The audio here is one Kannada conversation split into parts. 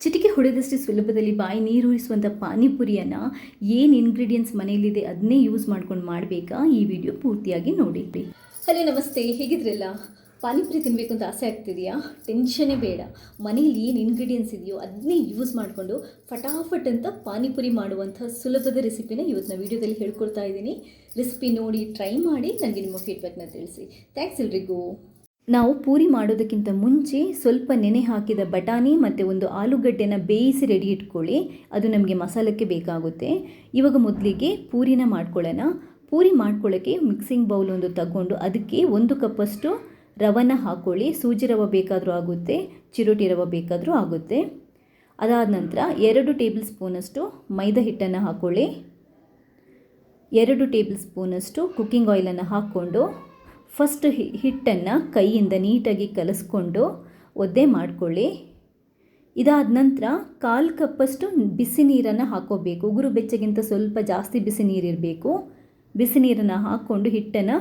ಚಿಟಿಕೆ ಹೊಡೆದಷ್ಟು ಸುಲಭದಲ್ಲಿ ಬಾಯಿ ನೀರೂರಿಸುವಂಥ ಪಾನಿಪುರಿಯನ್ನು ಏನು ಇಂಗ್ರೀಡಿಯೆಂಟ್ಸ್ ಮನೆಯಲ್ಲಿದೆ ಅದನ್ನೇ ಯೂಸ್ ಮಾಡ್ಕೊಂಡು ಮಾಡಬೇಕಾ? ಈ ವಿಡಿಯೋ ಪೂರ್ತಿಯಾಗಿ ನೋಡಿ. ಹಲೋ ನಮಸ್ತೆ, ಹೇಗಿದ್ರಲ್ಲ? ಪಾನಿಪುರಿ ತಿನ್ನಬೇಕು ಅಂತ ಆಸೆ ಆಗ್ತಿದೆಯಾ? ಟೆನ್ಷನ್ನೇ ಬೇಡ. ಮನೇಲಿ ಏನು ಇಂಗ್ರೀಡಿಯೆಂಟ್ಸ್ ಇದೆಯೋ ಅದನ್ನೇ ಯೂಸ್ ಮಾಡಿಕೊಂಡು ಫಟಾಫಟ್ ಅಂತ ಪಾನಿಪುರಿ ಮಾಡುವಂಥ ಸುಲಭದ ರೆಸಿಪಿನ ಇವತ್ತಿನ ವೀಡಿಯೋದಲ್ಲಿ ಹೇಳ್ಕೊಡ್ತಾ ಇದ್ದೀನಿ. ರೆಸಿಪಿ ನೋಡಿ ಟ್ರೈ ಮಾಡಿ ನನಗೆ ನಿಮ್ಮ ಫೀಡ್ಬ್ಯಾಕ್ನ ತಿಳಿಸಿ. ಥ್ಯಾಂಕ್ಸ್ ಎಲ್ರಿಗೂ. ನಾವು ಪೂರಿ ಮಾಡೋದಕ್ಕಿಂತ ಮುಂಚೆ ಸ್ವಲ್ಪ ನೆನೆ ಹಾಕಿದ ಬಟಾಣಿ ಮತ್ತು ಒಂದು ಆಲೂಗಡ್ಡೆನ ಬೇಯಿಸಿ ರೆಡಿ ಇಟ್ಕೊಳ್ಳಿ. ಅದು ನಮಗೆ ಮಸಾಲಕ್ಕೆ ಬೇಕಾಗುತ್ತೆ. ಇವಾಗ ಮೊದಲಿಗೆ ಪೂರಿನ ಮಾಡ್ಕೊಳ್ಳೋಣ. ಪೂರಿ ಮಾಡ್ಕೊಳ್ಳೋಕ್ಕೆ ಮಿಕ್ಸಿಂಗ್ ಬೌಲ್ ಒಂದು ತಗೊಂಡು ಅದಕ್ಕೆ 1 ಕಪ್ಪಷ್ಟು ರವನ ಹಾಕ್ಕೊಳ್ಳಿ. ಸೂಜಿ ರವೆ ಬೇಕಾದರೂ ಆಗುತ್ತೆ, ಚಿರೋಟಿ ರವೆ ಬೇಕಾದರೂ ಆಗುತ್ತೆ. ಅದಾದ ನಂತರ 2 ಟೇಬಲ್ ಸ್ಪೂನಷ್ಟು ಮೈದಾ ಹಿಟ್ಟನ್ನು ಹಾಕ್ಕೊಳ್ಳಿ. 2 ಟೇಬಲ್ ಸ್ಪೂನಷ್ಟು ಕುಕ್ಕಿಂಗ್ ಆಯಿಲನ್ನು ಹಾಕ್ಕೊಂಡು ಫಸ್ಟ್ ಹಿಟ್ಟನ್ನು ಕೈಯಿಂದ ನೀಟಾಗಿ ಕಲಿಸ್ಕೊಂಡು ಒದ್ದೆ ಮಾಡಿಕೊಳ್ಳಿ. ಇದಾದ ನಂತರ 1/4 ಕಪ್ಪಷ್ಟು ಬಿಸಿ ನೀರನ್ನು ಹಾಕ್ಕೋಬೇಕು. ಉಗುರು ಬೆಚ್ಚಗಿಂತ ಸ್ವಲ್ಪ ಜಾಸ್ತಿ ಬಿಸಿ ನೀರಿರಬೇಕು. ಬಿಸಿ ನೀರನ್ನು ಹಾಕ್ಕೊಂಡು ಹಿಟ್ಟನ್ನು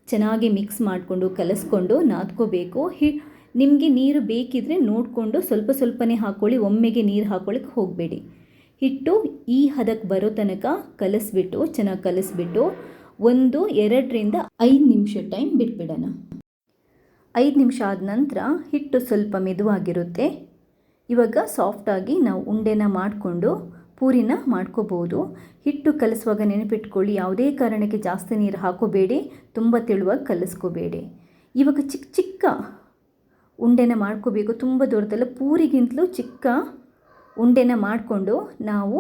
ಚೆನ್ನಾಗಿ ಮಿಕ್ಸ್ ಮಾಡಿಕೊಂಡು ಕಲಿಸ್ಕೊಂಡು ನಾದ್ಕೋಬೇಕು. ನಿಮಗೆ ನೀರು ಬೇಕಿದ್ರೆ ನೋಡಿಕೊಂಡು ಸ್ವಲ್ಪ ಸ್ವಲ್ಪನೇ ಹಾಕ್ಕೊಳ್ಳಿ, ಒಮ್ಮೆಗೆ ನೀರು ಹಾಕ್ಕೊಳ್ಳಿಕ್ಕೆ ಹೋಗಬೇಡಿ. ಹಿಟ್ಟು ಈ ಹದಕ್ಕೆ ಬರೋ ತನಕ ಚೆನ್ನಾಗಿ ಕಲಿಸ್ಬಿಟ್ಟು 1-2 5 ನಿಮಿಷ ಟೈಮ್ ಬಿಟ್ಬಿಡೋಣ. 5 ನಿಮಿಷ ಆದ ನಂತರ ಹಿಟ್ಟು ಸ್ವಲ್ಪ ಮೆದುವಾಗಿರುತ್ತೆ. ಇವಾಗ ಸಾಫ್ಟಾಗಿ ನಾವು ಉಂಡೆನ ಮಾಡಿಕೊಂಡು ಪೂರಿನ ಮಾಡ್ಕೋಬೋದು. ಹಿಟ್ಟು ಕಲಿಸುವಾಗ ನೆನಪಿಟ್ಕೊಳ್ಳಿ, ಯಾವುದೇ ಕಾರಣಕ್ಕೆ ಜಾಸ್ತಿ ನೀರು ಹಾಕೋಬೇಡಿ, ತುಂಬ ತೆಳುವಾಗಿ ಕಲಿಸ್ಕೋಬೇಡಿ. ಇವಾಗ ಚಿಕ್ಕ ಚಿಕ್ಕ ಉಂಡೆನ ಮಾಡ್ಕೋಬೇಕು. ತುಂಬ ದೊಡ್ಡದಲ್ಲ, ಪೂರಿಗಿಂತಲೂ ಚಿಕ್ಕ ಉಂಡೆನ ಮಾಡಿಕೊಂಡು ನಾವು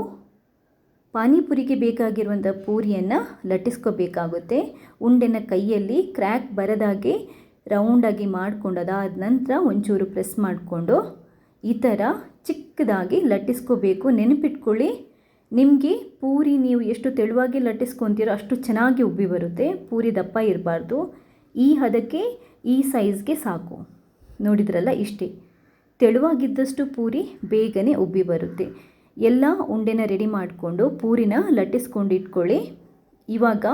ಪಾನಿಪುರಿಗೆ ಬೇಕಾಗಿರುವಂಥ ಪೂರಿಯನ್ನು ಲಟ್ಟಿಸ್ಕೋಬೇಕಾಗುತ್ತೆ. ಉಂಡೆನ ಕೈಯಲ್ಲಿ ಕ್ರ್ಯಾಕ್ ಬರದಾಗೆ ರೌಂಡಾಗಿ ಮಾಡಿಕೊಂಡು ಅದಾದ ನಂತರ ಒಂಚೂರು ಪ್ರೆಸ್ ಮಾಡಿಕೊಂಡು ಈ ಥರ ಚಿಕ್ಕದಾಗಿ ಲಟ್ಟಿಸ್ಕೋಬೇಕು. ನೆನಪಿಟ್ಕೊಳ್ಳಿ, ನಿಮಗೆ ಪೂರಿ ನೀವು ಎಷ್ಟು ತೆಳುವಾಗಿ ಲಟ್ಟಿಸ್ಕೊತೀರೋ ಅಷ್ಟು ಚೆನ್ನಾಗಿ ಉಬ್ಬಿ ಬರುತ್ತೆ. ಪೂರಿ ದಪ್ಪ ಇರಬಾರ್ದು. ಈ ಹದಕ್ಕೆ ಈ ಸೈಜ್ಗೆ ಸಾಕು. ನೋಡಿದ್ರಲ್ಲ, ಇಷ್ಟೇ. ತೆಳುವಾಗಿದ್ದಷ್ಟು ಪೂರಿ ಬೇಗನೆ ಉಬ್ಬಿ ಬರುತ್ತೆ. ಎಲ್ಲ ಉಂಡೆನ ರೆಡಿ ಮಾಡಿಕೊಂಡು ಪೂರಿನ ಲಟ್ಟಿಸ್ಕೊಂಡು ಇಟ್ಕೊಳ್ಳಿ. ಇವಾಗ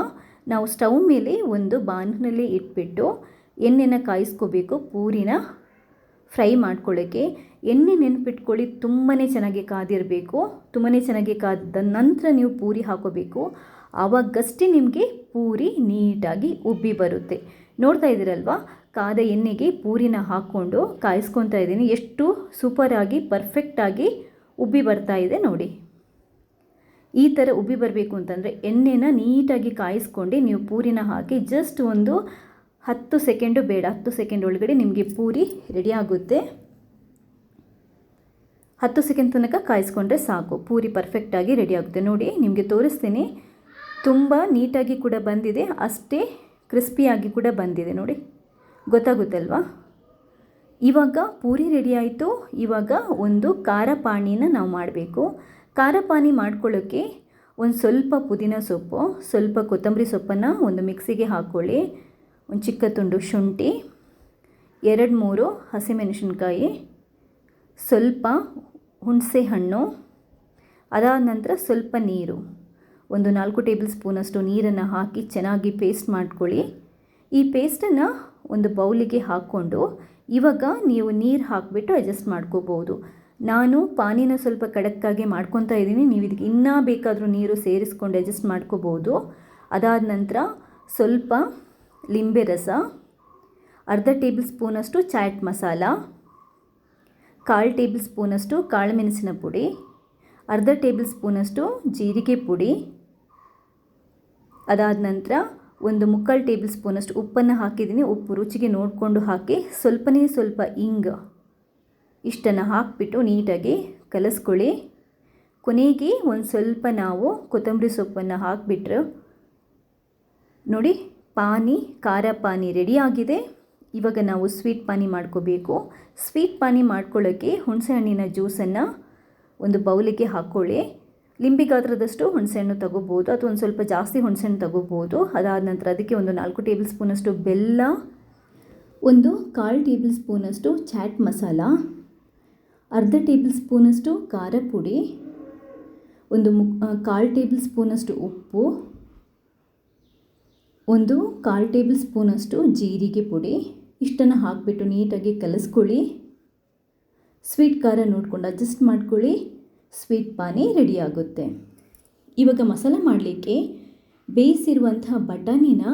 ನಾವು ಸ್ಟವ್ ಮೇಲೆ ಒಂದು ಬಾಣಲೆ ಇಟ್ಬಿಟ್ಟು ಎಣ್ಣೆನ ಕಾಯಿಸ್ಕೋಬೇಕು. ಪೂರಿನ ಫ್ರೈ ಮಾಡ್ಕೊಳ್ಳೋಕ್ಕೆ ಎಣ್ಣೆ ನೆನಪಿಟ್ಕೊಳ್ಳಿ, ತುಂಬಾ ಚೆನ್ನಾಗಿ ಕಾದಿರಬೇಕು. ತುಂಬಾ ಚೆನ್ನಾಗಿ ಕಾದ ನಂತರ ನೀವು ಪೂರಿ ಹಾಕೋಬೇಕು. ಆವಾಗಷ್ಟೇ ನಿಮಗೆ ಪೂರಿ ನೀಟಾಗಿ ಉಬ್ಬಿ ಬರುತ್ತೆ. ನೋಡ್ತಾ ಇದ್ದೀರಲ್ವಾ, ಕಾದ ಎಣ್ಣೆಗೆ ಪೂರಿನ ಹಾಕ್ಕೊಂಡು ಕಾಯಿಸ್ಕೊತಾ ಇದ್ದೀನಿ. ಎಷ್ಟು ಸೂಪರಾಗಿ ಪರ್ಫೆಕ್ಟಾಗಿ ಉಬ್ಬಿ ಬರ್ತಾ ಇದೆ ನೋಡಿ. ಈ ಥರ ಉಬ್ಬಿ ಬರಬೇಕು ಅಂತಂದರೆ ಎಣ್ಣೆನ ನೀಟಾಗಿ ಕಾಯಿಸ್ಕೊಂಡು ನೀವು ಪೂರಿನ ಹಾಕಿ ಜಸ್ಟ್ ಒಂದು 10 ಸೆಕೆಂಡು ಬೇಡ, 10 ಸೆಕೆಂಡ್ ಒಳಗಡೆ ನಿಮಗೆ ಪೂರಿ ರೆಡಿ ಆಗುತ್ತೆ. 10 ಸೆಕೆಂಡ್ ತನಕ ಕಾಯಿಸ್ಕೊಂಡ್ರೆ ಸಾಕು, ಪೂರಿ ಪರ್ಫೆಕ್ಟಾಗಿ ರೆಡಿ ಆಗುತ್ತೆ. ನೋಡಿ, ನಿಮಗೆ ತೋರಿಸ್ತೀನಿ. ತುಂಬ ನೀಟಾಗಿ ಕೂಡ ಬಂದಿದೆ, ಅಷ್ಟೇ ಕ್ರಿಸ್ಪಿಯಾಗಿ ಕೂಡ ಬಂದಿದೆ. ನೋಡಿ, ಗೊತ್ತಾಗುತ್ತಲ್ವಾ? ಇವಾಗ ಪೂರಿ ರೆಡಿ ಆಯಿತು. ಇವಾಗ ಒಂದು ಖಾರ ಪಾನಿನ ನಾವು ಮಾಡಬೇಕು. ಖಾರ ಪಾನಿ ಮಾಡ್ಕೊಳ್ಳೋಕ್ಕೆ ಒಂದು ಸ್ವಲ್ಪ ಪುದೀನ ಸೊಪ್ಪು, ಸ್ವಲ್ಪ ಕೊತ್ತಂಬರಿ ಸೊಪ್ಪನ್ನು ಒಂದು ಮಿಕ್ಸಿಗೆ ಹಾಕ್ಕೊಳ್ಳಿ. ಒಂದು ಚಿಕ್ಕ ತುಂಡು ಶುಂಠಿ, 2-3 ಹಸಿಮೆಣಸಿನ್ಕಾಯಿ, ಸ್ವಲ್ಪ ಹುಣಸೆ ಹಣ್ಣು, ಅದಾದ ನಂತರ ಸ್ವಲ್ಪ ನೀರು, ಒಂದು 4 ಟೇಬಲ್ ಸ್ಪೂನಷ್ಟು ನೀರನ್ನು ಹಾಕಿ ಚೆನ್ನಾಗಿ ಪೇಸ್ಟ್ ಮಾಡ್ಕೊಳ್ಳಿ. ಈ ಪೇಸ್ಟನ್ನು ಒಂದು ಬೌಲಿಗೆ ಹಾಕ್ಕೊಂಡು ಇವಾಗ ನೀವು ನೀರು ಹಾಕಿಬಿಟ್ಟು ಅಡ್ಜಸ್ಟ್ ಮಾಡ್ಕೋಬೋದು. ನಾನು ಪಾನಿನ ಸ್ವಲ್ಪ ಕಡಕ್ಕಾಗಿ ಮಾಡ್ಕೊತಾ ಇದ್ದೀನಿ. ನೀವು ಇದಕ್ಕೆ ಇನ್ನೂ ಬೇಕಾದರೂ ನೀರು ಸೇರಿಸ್ಕೊಂಡು ಅಡ್ಜಸ್ಟ್ ಮಾಡ್ಕೋಬೋದು. ಅದಾದ ನಂತರ ಸ್ವಲ್ಪ ಲಿಂಬೆ ರಸ, ಅರ್ಧ ಟೇಬಲ್ ಸ್ಪೂನಷ್ಟು ಚಾಟ್ ಮಸಾಲ, 1/4 ಟೇಬಲ್ ಸ್ಪೂನಷ್ಟು ಕಾಳುಮೆಣಸಿನ ಪುಡಿ, ಅರ್ಧ ಟೇಬಲ್ ಸ್ಪೂನಷ್ಟು ಜೀರಿಗೆ ಪುಡಿ, ಅದಾದ ನಂತರ ಒಂದು 3/4 ಟೇಬಲ್ ಸ್ಪೂನಷ್ಟು ಉಪ್ಪನ್ನು ಹಾಕಿದ್ದೀನಿ. ಉಪ್ಪು ರುಚಿಗೆ ನೋಡಿಕೊಂಡು ಹಾಕಿ. ಸ್ವಲ್ಪ ಇಂಗು, ಇಷ್ಟನ್ನು ಹಾಕಿಬಿಟ್ಟು ನೀಟಾಗಿ ಕಲಿಸ್ಕೊಳ್ಳಿ. ಕೊನೆಗೆ ಒಂದು ಸ್ವಲ್ಪ ನಾವು ಕೊತ್ತಂಬರಿ ಸೊಪ್ಪನ್ನು ಹಾಕಿಬಿಟ್ರೆ ನೋಡಿ, ಖಾರ ಪಾನಿ ರೆಡಿಯಾಗಿದೆ. ಇವಾಗ ನಾವು ಸ್ವೀಟ್ ಪಾನಿ ಮಾಡ್ಕೋಬೇಕು. ಸ್ವೀಟ್ ಪಾನಿ ಮಾಡ್ಕೊಳ್ಳೋಕ್ಕೆ ಹುಣಸೆಹಣ್ಣಿನ ಜ್ಯೂಸನ್ನು ಒಂದು ಬೌಲಿಗೆ ಹಾಕ್ಕೊಳ್ಳಿ. ಲಿಂಬೆ ಗಾತ್ರದಷ್ಟು ಹುಣಸೆಹಣ್ಣು ತಗೋಬೋದು, ಅಥವಾ ಒಂದು ಸ್ವಲ್ಪ ಜಾಸ್ತಿ ಹುಣಸೆಹಣ್ಣು ತಗೋಬೋದು. ಅದಾದ ನಂತರ ಅದಕ್ಕೆ ಒಂದು 4 ಟೇಬಲ್ ಸ್ಪೂನಷ್ಟು ಬೆಲ್ಲ, ಒಂದು 1/4 ಟೇಬಲ್ ಸ್ಪೂನಷ್ಟು ಚಾಟ್ ಮಸಾಲ, ಅರ್ಧ ಟೇಬಲ್ ಸ್ಪೂನಷ್ಟು ಖಾರ ಪುಡಿ, ಒಂದು 1/4 ಟೇಬಲ್ ಸ್ಪೂನಷ್ಟು ಉಪ್ಪು, ಒಂದು 1/4 ಟೇಬಲ್ ಸ್ಪೂನಷ್ಟು ಜೀರಿಗೆ ಪುಡಿ, ಇಷ್ಟನ್ನು ಹಾಕಿಬಿಟ್ಟು ನೀಟಾಗಿ ಕಲಿಸ್ಕೊಳ್ಳಿ. ಸ್ವೀಟ್ ಖಾರ ನೋಡ್ಕೊಂಡು ಅಡ್ಜಸ್ಟ್ ಮಾಡ್ಕೊಳ್ಳಿ. ಸ್ವೀಟ್ ಪಾನಿ ರೆಡಿ ಆಗುತ್ತೆ. ಇವಾಗ ಮಸಾಲ ಮಾಡಲಿಕ್ಕೆ ಬೇಯಿಸಿರುವಂತಹ ಬಟಾಣಿನ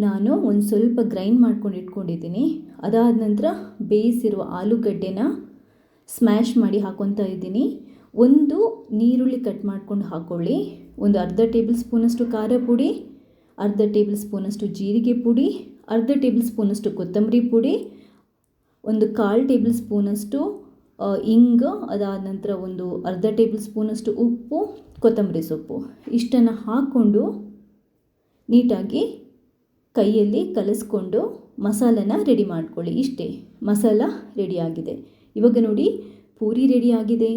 ನಾನು ಒಂದು ಸ್ವಲ್ಪ ಗ್ರೈಂಡ್ ಮಾಡ್ಕೊಂಡು ಇಟ್ಕೊಂಡಿದ್ದೀನಿ. ಅದಾದ ನಂತರ ಬೇಯಿಸಿರುವ ಆಲೂಗಡ್ಡೆನ ಸ್ಮ್ಯಾಶ್ ಮಾಡಿ ಹಾಕ್ಕೊತಾ ಇದ್ದೀನಿ. ಒಂದು ನೀರುಳ್ಳಿ ಕಟ್ ಮಾಡ್ಕೊಂಡು ಹಾಕ್ಕೊಳ್ಳಿ. ಒಂದು ಅರ್ಧ ಟೇಬಲ್ ಸ್ಪೂನಷ್ಟು ಖಾರ ಪುಡಿ, ಅರ್ಧ ಟೇಬಲ್ ಸ್ಪೂನಷ್ಟು ಜೀರಿಗೆ ಪುಡಿ, ಅರ್ಧ ಟೇಬಲ್ ಸ್ಪೂನಷ್ಟು ಕೊತ್ತಂಬರಿ ಪುಡಿ, ಒಂದು 1/4 ಟೇಬಲ್ ಸ್ಪೂನಷ್ಟು ಇಂಗು, ಅದಾದ ನಂತರ ಒಂದು ಅರ್ಧ ಟೇಬಲ್ ಸ್ಪೂನಷ್ಟು ಉಪ್ಪು, ಕೊತ್ತಂಬರಿ ಸೊಪ್ಪು ಇಷ್ಟನ್ನು ಹಾಕ್ಕೊಂಡು ನೀಟಾಗಿ ಕೈಯಲ್ಲಿ ಕಲಿಸ್ಕೊಂಡು ಮಸಾಲನ ರೆಡಿ ಮಾಡ್ಕೊಳ್ಳಿ. ಇಷ್ಟೇ, ಮಸಾಲ ರೆಡಿಯಾಗಿದೆ. ಇವಾಗ ನೋಡಿ, ಪೂರಿ ರೆಡಿಯಾಗಿದೆ,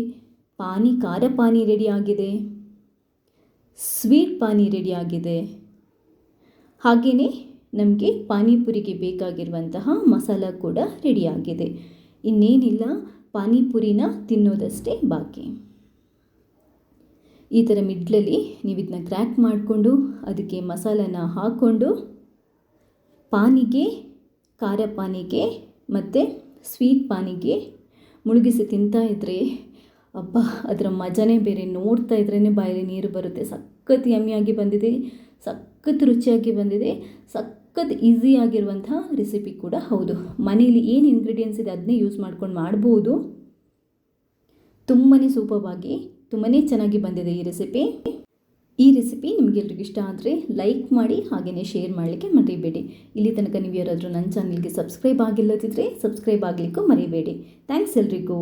ಪಾನಿ ಖಾರ ಪಾನಿ ರೆಡಿಯಾಗಿದೆ, ಸ್ವೀಟ್ ಪಾನಿ ರೆಡಿಯಾಗಿದೆ. ಹಾಗೆಯೇ ನಮಗೆ ಪಾನಿಪುರಿಗೆ ಬೇಕಾಗಿರುವಂತಹ ಮಸಾಲ ಕೂಡ ರೆಡಿಯಾಗಿದೆ. ಇನ್ನೇನಿಲ್ಲ, ಪಾನಿಪುರಿನ ತಿನ್ನೋದಷ್ಟೇ ಬಾಕಿ. ಈ ಥರ ಮಿಡ್ಲಲ್ಲಿ ನೀವು ಇದನ್ನ ಕ್ರ್ಯಾಕ್ ಮಾಡಿಕೊಂಡು ಅದಕ್ಕೆ ಮಸಾಲನ ಹಾಕ್ಕೊಂಡು ಪಾನಿಗೆ, ಖಾರ ಪಾನಿಗೆ ಮತ್ತು ಸ್ವೀಟ್ ಪಾನಿಗೆ ಮುಳುಗಿಸಿ ತಿಂತಾ ಇದ್ದರೆ ಅಬ್ಬಾ, ಅದರ ಮಜಾನೇ ಬೇರೆ. ನೋಡ್ತಾ ಇದ್ರೇ ಬಾಯಲ್ಲಿ ನೀರು ಬರುತ್ತೆ. ಸಖತ್ ಯಮ್ಮಿಯಾಗಿ ಬಂದಿದೆ, ಸಖತ್ ರುಚಿಯಾಗಿ ಬಂದಿದೆ, ಸಖತ್ ಈಸಿಯಾಗಿರುವಂಥ ರೆಸಿಪಿ ಕೂಡ ಹೌದು. ಮನೇಲಿ ಏನು ಇಂಗ್ರೀಡಿಯೆಂಟ್ಸ್ ಇದೆ ಅದನ್ನೇ ಯೂಸ್ ಮಾಡ್ಕೊಂಡು ಮಾಡ್ಬೋದು. ತುಂಬಾ ಸೂಪರ್ವಾಗಿ, ತುಂಬಾ ಚೆನ್ನಾಗಿ ಬಂದಿದೆ ಈ ರೆಸಿಪಿ. ಈ ರೆಸಿಪಿ ನಿಮಗೆಲ್ರಿಗೂ ಇಷ್ಟ ಆದರೆ ಲೈಕ್ ಮಾಡಿ, ಹಾಗೆಯೇ ಶೇರ್ ಮಾಡಲಿಕ್ಕೆ ಮರಿಬೇಡಿ. ಇಲ್ಲಿ ತನಕ ನೀವು ಯಾರಾದರೂ ನನ್ನ ಚಾನಲ್ಗೆ ಸಬ್ಸ್ಕ್ರೈಬ್ ಆಗಿಲ್ಲದಿದ್ದರೆ ಸಬ್ಸ್ಕ್ರೈಬ್ ಆಗಲಿಕ್ಕೂ ಮರಿಬೇಡಿ. ಥ್ಯಾಂಕ್ಸ್ ಎಲ್ರಿಗೂ.